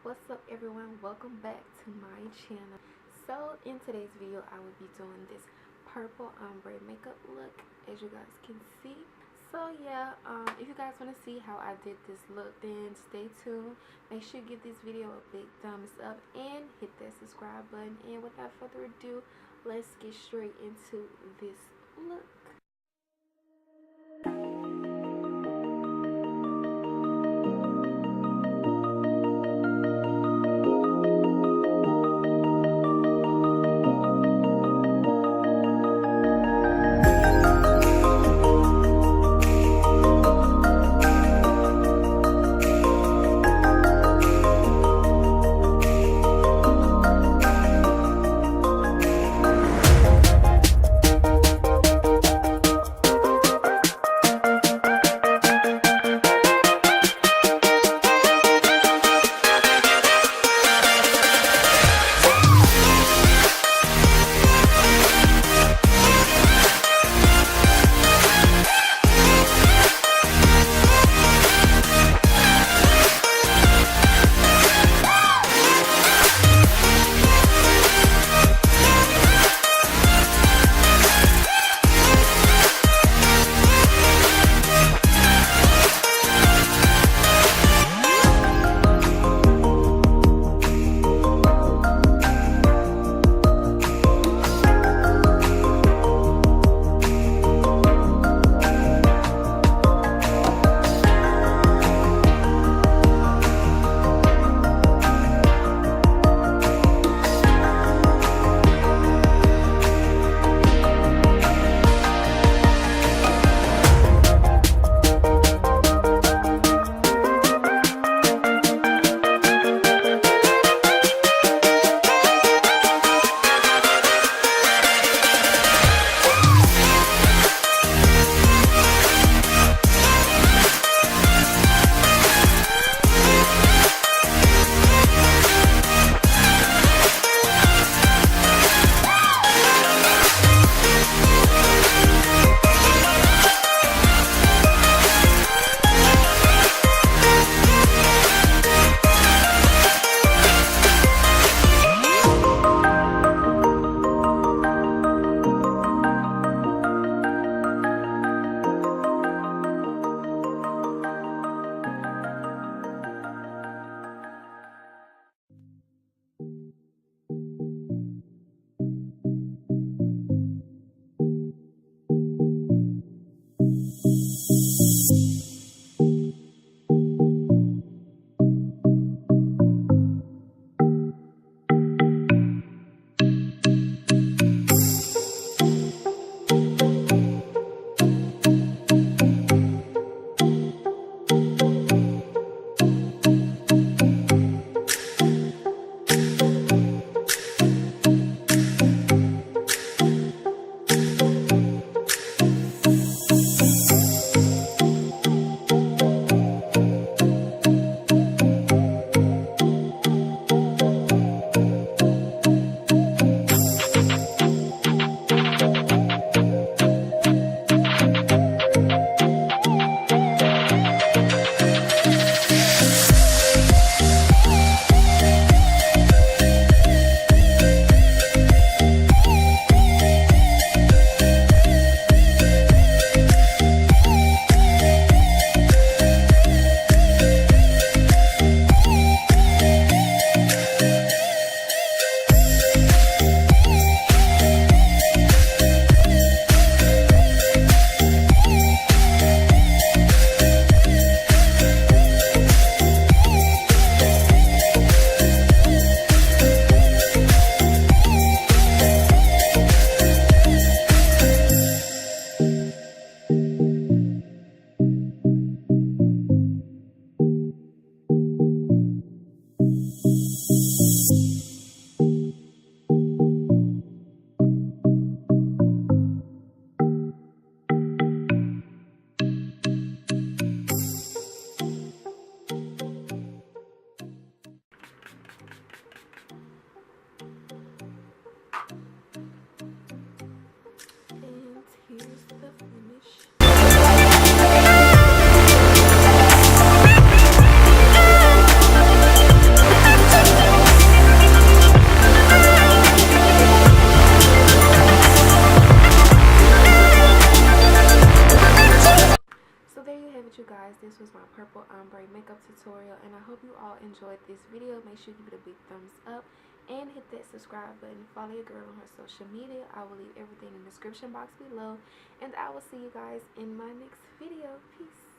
What's up everyone, welcome back to my channel. So in today's video I will be doing this purple ombre makeup look, as you guys can see. So yeah, if you guys want to see how I did this look, then stay tuned. Make sure you give this video a big thumbs up and hit that subscribe button. And without further ado, let's get straight into this look. guys, this was my purple ombre makeup tutorial, and I hope you all enjoyed this video. Make sure you give it a big thumbs up and hit that subscribe button. Follow your girl on her social media. I will leave everything in the description box below, and I will see you guys in my next video. Peace.